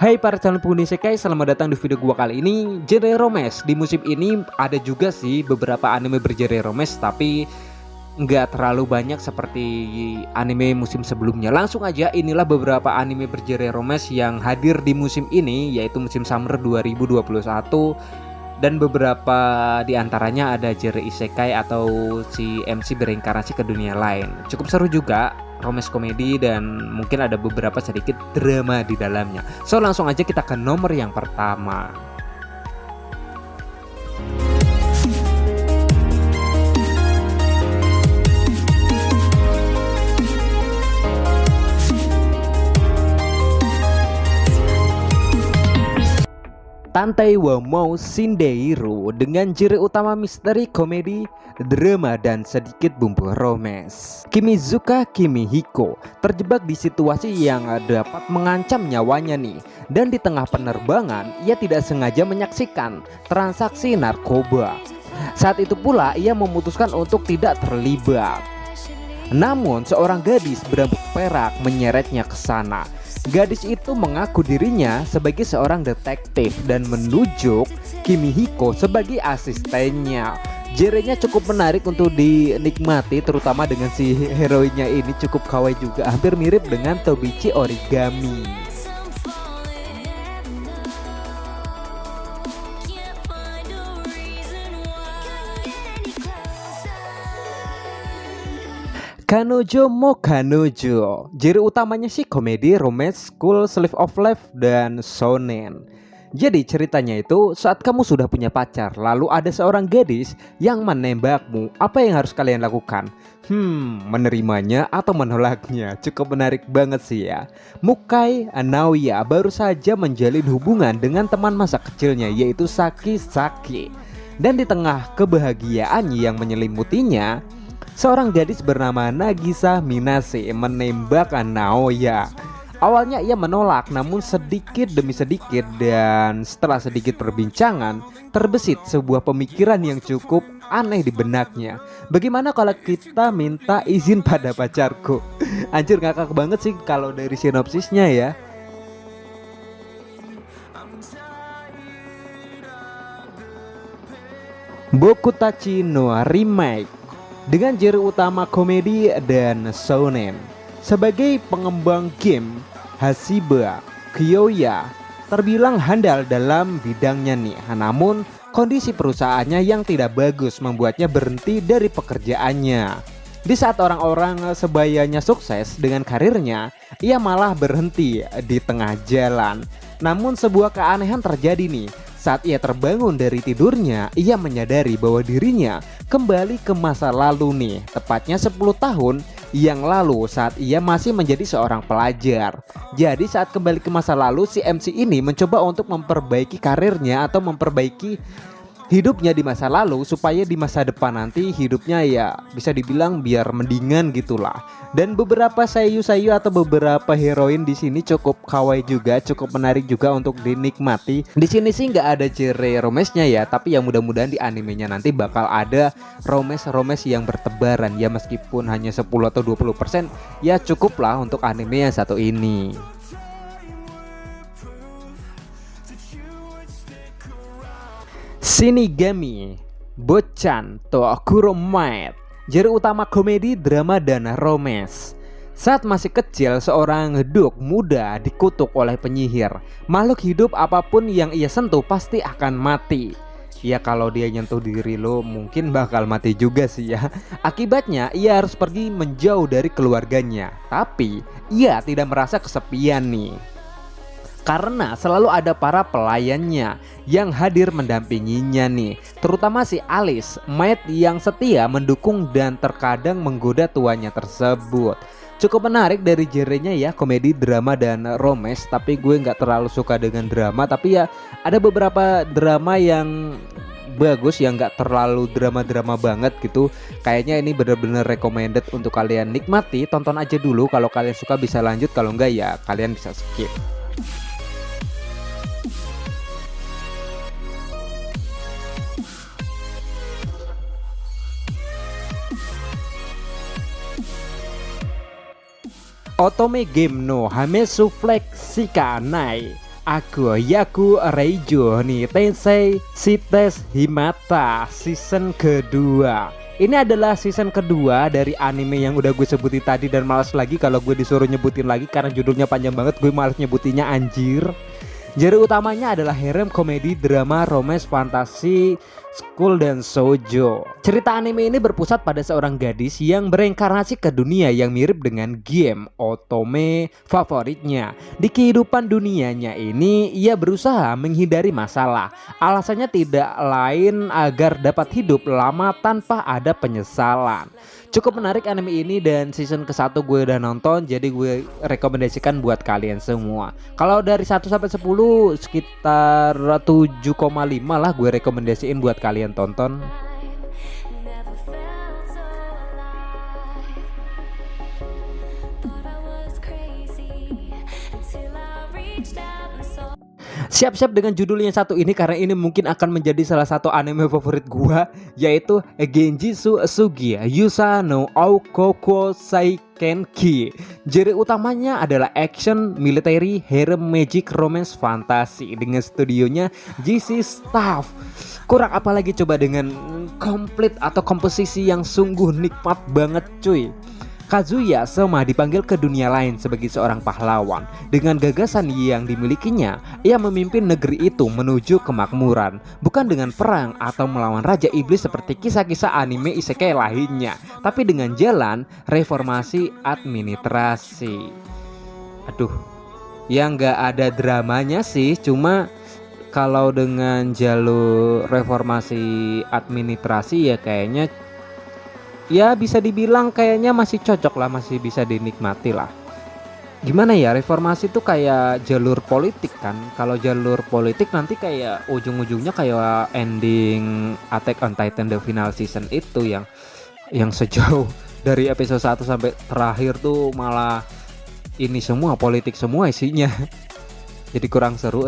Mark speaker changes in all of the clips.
Speaker 1: Hai para calon penghuni isekai, selamat datang di video gua kali ini. Genre romance di musim ini ada juga sih beberapa anime bergenre romance, tapi nggak terlalu banyak seperti anime musim sebelumnya. Langsung aja, inilah beberapa anime bergenre romance yang hadir di musim ini, yaitu musim summer 2021. Dan beberapa di antaranya ada genre isekai atau si MC bereinkarnasi ke dunia lain. Cukup seru juga, romance komedi, dan mungkin ada beberapa sedikit drama di dalamnya. So langsung aja kita ke nomor yang pertama. Tantei wa Mou Shindeiru dengan genre utama misteri, komedi, drama, dan sedikit bumbu romance. Kimizuka Kimihiko terjebak di situasi yang dapat mengancam nyawanya nih. Dan di tengah penerbangan, ia tidak sengaja menyaksikan transaksi narkoba. Saat itu pula ia memutuskan untuk tidak terlibat. Namun seorang gadis berambut perak menyeretnya ke sana. Gadis itu mengaku dirinya sebagai seorang detektif dan menunjuk Kimihiko sebagai asistennya. Genrenya cukup menarik untuk dinikmati, terutama dengan si heroinnya ini cukup kawaii juga, hampir mirip dengan Tobichi Origami. Kanojo mo Kanojo, genre utamanya sih komedi, romance, school, slice of life, dan shonen. Jadi ceritanya itu saat kamu sudah punya pacar, lalu ada seorang gadis yang menembakmu. Apa yang harus kalian lakukan? Menerimanya atau menolaknya? Cukup menarik banget sih ya. Mukai Naoya baru saja menjalin hubungan dengan teman masa kecilnya, yaitu Saki Saki. Dan di tengah kebahagiaan yang menyelimutinya, seorang gadis bernama Nagisa Minase menembak Naoya. Awalnya ia menolak, namun sedikit demi sedikit dan setelah sedikit perbincangan, terbesit sebuah pemikiran yang cukup aneh di benaknya. Bagaimana kalau kita minta izin pada pacarku? Anjir, ngakak banget sih kalau dari sinopsisnya ya. Bokutachi no Remake dengan genre utama komedi dan shonen. Sebagai pengembang game, Hashiba Kyoya terbilang handal dalam bidangnya nih. Namun kondisi perusahaannya yang tidak bagus membuatnya berhenti dari pekerjaannya. Di saat orang-orang sebayanya sukses dengan karirnya, ia malah berhenti di tengah jalan. Namun sebuah keanehan terjadi nih. Saat ia terbangun dari tidurnya, ia menyadari bahwa dirinya kembali ke masa lalu nih. Tepatnya 10 tahun yang lalu saat ia masih menjadi seorang pelajar. Jadi saat kembali ke masa lalu, si MC ini mencoba untuk memperbaiki karirnya atau memperbaiki hidupnya di masa lalu supaya di masa depan nanti hidupnya ya bisa dibilang biar mendingan gitulah. Dan beberapa sayu-sayu atau beberapa heroin di sini cukup kawaii juga, cukup menarik juga untuk dinikmati. Di sini sih nggak ada genre romance-nya ya, tapi ya mudah-mudahan di animenya nanti bakal ada romance yang bertebaran ya, meskipun hanya 10 atau 20% ya cukup lah untuk anime yang satu ini. Shinigami Bochan to Kuromaid, genre utama komedi, drama, dan romance. Saat masih kecil, seorang duk muda dikutuk oleh penyihir. Makhluk hidup apapun yang ia sentuh pasti akan mati. Ya kalau dia nyentuh diri lo mungkin bakal mati juga sih ya. Akibatnya ia harus pergi menjauh dari keluarganya. Tapi ia tidak merasa kesepian nih, karena selalu ada para pelayannya yang hadir mendampinginya nih. Terutama si Alice, maid yang setia mendukung dan terkadang menggoda tuannya tersebut. Cukup menarik dari genrenya ya, komedi, drama, dan romance. Tapi gue nggak terlalu suka dengan drama. Tapi ya ada beberapa drama yang bagus, yang nggak terlalu drama-drama banget gitu. Kayaknya ini bener-bener recommended untuk kalian nikmati. Tonton aja dulu, kalau kalian suka bisa lanjut, kalau enggak ya kalian bisa skip. Otome Game no Hamesu Flex Shikanai Aku Yaku Reijo nih, Tensei Shites Himata season kedua. Ini adalah season kedua dari anime yang udah gue sebutin tadi, dan malas lagi kalau gue disuruh nyebutin lagi karena judulnya panjang banget, gue malas nyebutinnya anjir. Genre utamanya adalah harem komedi drama romance fantasi school dan shoujo. Cerita anime ini berpusat pada seorang gadis yang bereinkarnasi ke dunia yang mirip dengan game otome favoritnya. Di kehidupan dunianya ini ia berusaha menghindari masalah. Alasannya tidak lain agar dapat hidup lama tanpa ada penyesalan. Cukup menarik anime ini, dan season ke-1 gue udah nonton, jadi gue rekomendasikan buat kalian semua. Kalau dari 1 sampai 10 sekitar 7,5 lah gue rekomendasiin buat kalian tonton. Siap-siap dengan judul yang satu ini karena ini mungkin akan menjadi salah satu anime favorit gua, yaitu Genjitsu Sugi Yusa no Aokoko Seikenki. Genre utamanya adalah action, military, harem, magic, romance, fantasi dengan studionya GC Staff. Kurang apa lagi coba dengan komplit atau komposisi yang sungguh nikmat banget cuy. Kazuya Soma dipanggil ke dunia lain sebagai seorang pahlawan. Dengan gagasan yang dimilikinya, ia memimpin negeri itu menuju kemakmuran, bukan dengan perang atau melawan raja iblis seperti kisah-kisah anime isekai lainnya, tapi dengan jalan reformasi administrasi. Aduh, ya nggak ada dramanya sih, cuma kalau dengan jalur reformasi administrasi ya kayaknya ya bisa dibilang kayaknya masih cocok lah, masih bisa dinikmati lah. Gimana ya, reformasi tuh kayak jalur politik kan. Kalau jalur politik nanti kayak ujung-ujungnya kayak ending Attack on Titan the final season itu yang sejauh dari episode 1 sampai terakhir tuh malah ini semua politik semua isinya. Jadi kurang seru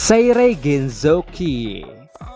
Speaker 1: Seirei Genzoki.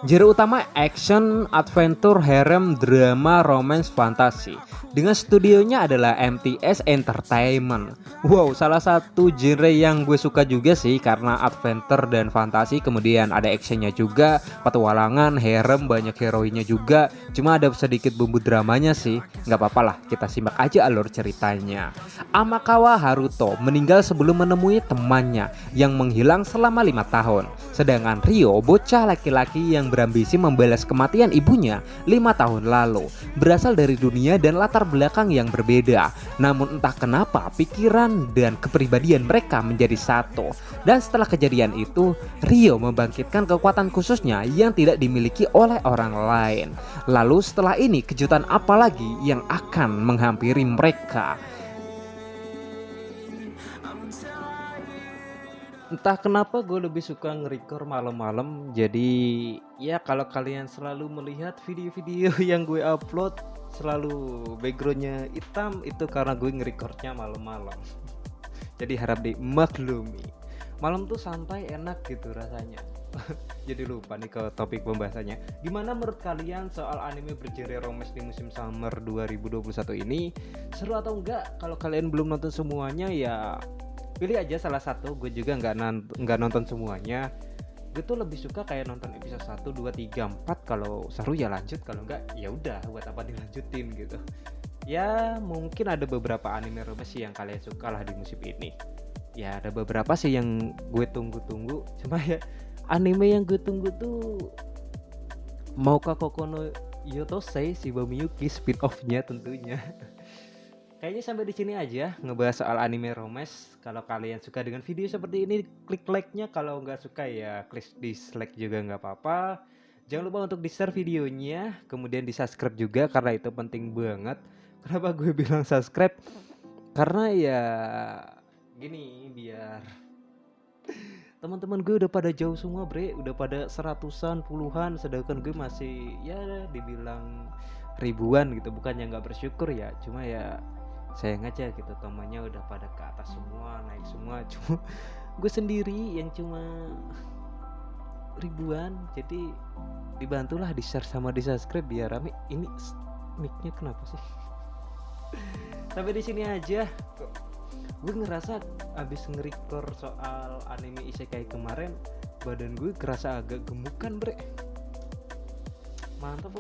Speaker 1: Genre utama action, adventure, harem, drama, romance, fantasi. Dengan studionya adalah MTS Entertainment. Wow, salah satu genre yang gue suka juga sih karena adventure dan fantasi, kemudian ada actionnya juga, petualangan, harem, banyak heroinnya juga. Cuma ada sedikit bumbu dramanya sih. Nggak apa-apa lah, kita simak aja alur ceritanya. Amakawa Haruto meninggal sebelum menemui temannya yang menghilang selama 5 tahun. Sedangkan Ryo, bocah laki-laki yang berambisi membalas kematian ibunya 5 tahun lalu, berasal dari dunia dan latar belakang yang berbeda. Namun entah kenapa pikiran dan kepribadian mereka menjadi satu. Dan setelah kejadian itu, Ryo membangkitkan kekuatan khususnya yang tidak dimiliki oleh orang lain. Lalu setelah ini kejutan apa lagi yang akan menghampiri mereka? Entah kenapa gue lebih suka nge-record malam-malam. Jadi ya kalau kalian selalu melihat video-video yang gue upload selalu backgroundnya hitam, itu karena gue nge-recordnya malam-malam. Jadi harap dimaklumi. Malam tuh santai enak gitu rasanya. Jadi lupa nih ke topik pembahasannya. Gimana menurut kalian soal anime bergenre romance di musim summer 2021 ini? Seru atau enggak? Kalau kalian belum nonton semuanya ya pilih aja salah satu. Gue juga nggak nonton semuanya. Gue tuh lebih suka kayak nonton episode 1, 2, 3, 4. Kalau seru ya lanjut, kalau enggak ya udah buat apa dilanjutin gitu. Ya mungkin ada beberapa anime romance yang kalian suka lah di musim ini. Ya ada beberapa sih yang gue tunggu-tunggu. Cuma ya anime yang gue tunggu tuh Mauka Kokono Yotosei Shiba Miyuki spin-off-nya tentunya. Kayaknya sampai di sini aja ngebahas soal anime romance. Kalau kalian suka dengan video seperti ini, klik like-nya. Kalau nggak suka ya klik dislike juga nggak apa-apa. Jangan lupa untuk di-share videonya, kemudian di-subscribe juga karena itu penting banget. Kenapa gue bilang subscribe? Karena ya gini, biar teman-teman gue udah pada jauh semua bre, udah pada seratusan, puluhan, sedangkan gue masih ya dibilang ribuan gitu. Bukannya nggak bersyukur ya, cuma ya sayang aja gitu, temannya udah pada ke atas semua, naik semua, cuma gue sendiri yang cuma ribuan. Jadi dibantulah di share sama di subscribe biar rame. Ini mic-nya kenapa sih? Sampai di sini aja. Gue ngerasa abis nge-record soal anime isekai kemarin, badan gue kerasa agak gemukan bre. Mantap lah.